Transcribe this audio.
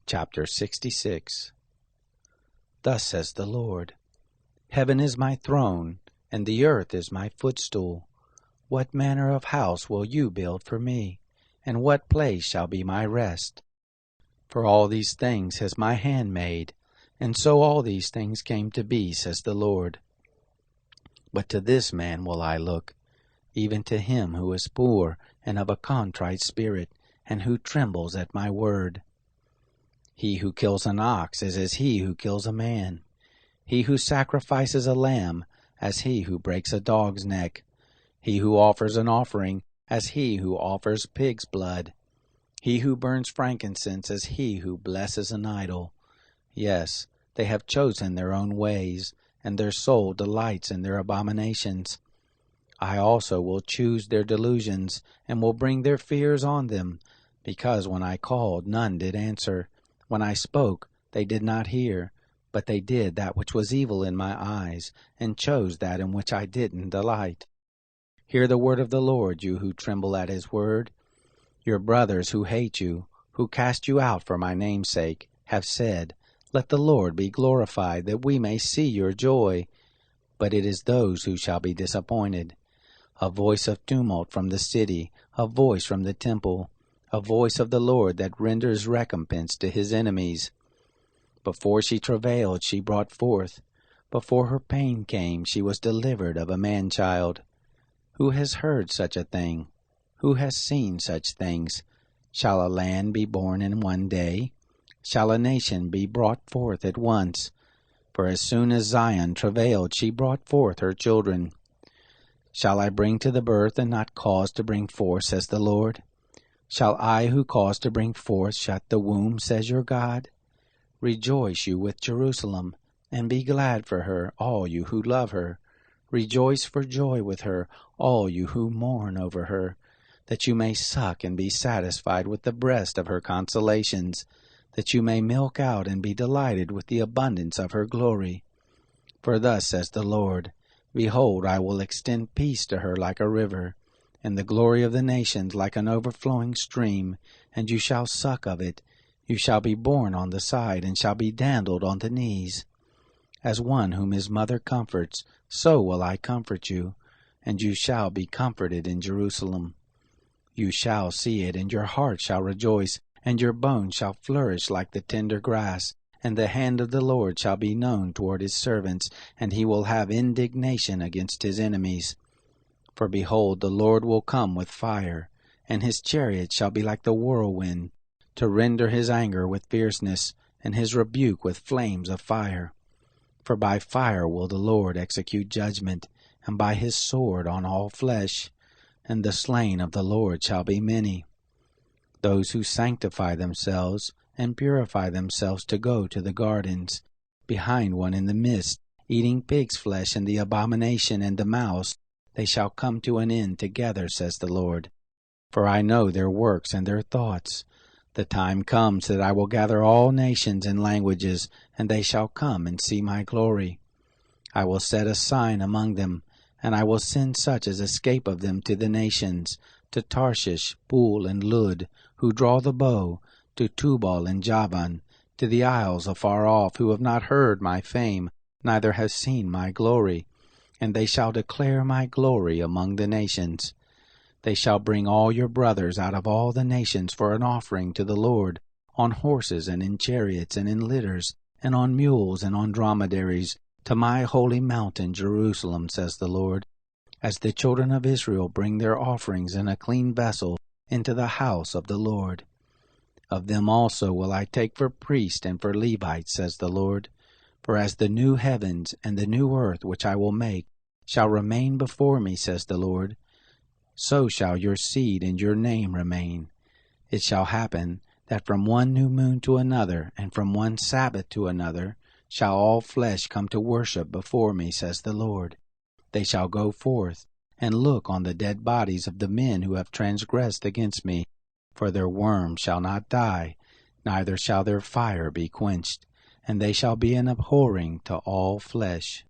Chapter 66. Thus says the Lord, Heaven is my throne, and the earth is my footstool. What manner of house will you build for me, and what place shall be my rest? For all these things has my hand made, and so all these things came to be, says the Lord. But to this man will I look, even to him who is poor and of a contrite spirit, and who trembles at my word. He who kills an ox is as he who kills a man. He who sacrifices a lamb as he who breaks a dog's neck. He who offers an offering as he who offers pig's blood. He who burns frankincense as he who blesses an idol. Yes, they have chosen their own ways, and their soul delights in their abominations. I also will choose their delusions, and will bring their fears on them, because when I called none did answer. When I spoke, they did not hear, but they did that which was evil in my eyes, and chose that in which I didn't delight. Hear the word of the Lord, you who tremble at his word. Your brothers who hate you, who cast you out for my name's sake, have said, Let the Lord be glorified, that we may see your joy. But it is those who shall be disappointed. A voice of tumult from the city, a voice from the temple, a voice of the Lord that renders recompense to his enemies. Before she travailed, she brought forth. Before her pain came, she was delivered of a man-child. Who has heard such a thing? Who has seen such things? Shall a land be born in one day? Shall a nation be brought forth at once? For as soon as Zion travailed, she brought forth her children. Shall I bring to the birth and not cause to bring forth, says the Lord? Shall I who cause to bring forth shut the womb, says your God? Rejoice you with Jerusalem, and be glad for her, all you who love her. Rejoice for joy with her, all you who mourn over her, that you may suck and be satisfied with the breast of her consolations, that you may milk out and be delighted with the abundance of her glory. For thus says the Lord, Behold, I will extend peace to her like a river, and the glory of the nations like an overflowing stream, and you shall suck of it. You shall be borne on the side, and shall be dandled on the knees. As one whom his mother comforts, so will I comfort you, and you shall be comforted in Jerusalem. You shall see it, and your heart shall rejoice, and your bones shall flourish like the tender grass, and the hand of the Lord shall be known toward his servants, and he will have indignation against his enemies. For behold, the Lord will come with fire, and his chariot shall be like the whirlwind, to render his anger with fierceness, and his rebuke with flames of fire. For by fire will the Lord execute judgment, and by his sword on all flesh, and the slain of the Lord shall be many. Those who sanctify themselves and purify themselves to go to the gardens, behind one in the midst, eating pig's flesh and the abomination and the mouse, they shall come to an end together, says the Lord. For I know their works and their thoughts. The time comes that I will gather all nations and languages, and they shall come and see my glory. I will set a sign among them, and I will send such as escape of them to the nations, to Tarshish, Pul, and Lud, who draw the bow, to Tubal and Javan, to the isles afar off, who have not heard my fame, neither have seen my glory. And they shall declare my glory among the nations. They shall bring all your brothers out of all the nations for an offering to the Lord, on horses and in chariots and in litters, and on mules and on dromedaries, to my holy mountain Jerusalem, says the Lord, as the children of Israel bring their offerings in a clean vessel into the house of the Lord. Of them also will I take for priests and for Levites, says the Lord. For as the new heavens and the new earth which I will make shall remain before me, says the Lord, so shall your seed and your name remain. It shall happen that from one new moon to another, and from one Sabbath to another, shall all flesh come to worship before me, says the Lord. They shall go forth and look on the dead bodies of the men who have transgressed against me, for their worm shall not die, neither shall their fire be quenched, and they shall be an abhorring to all flesh.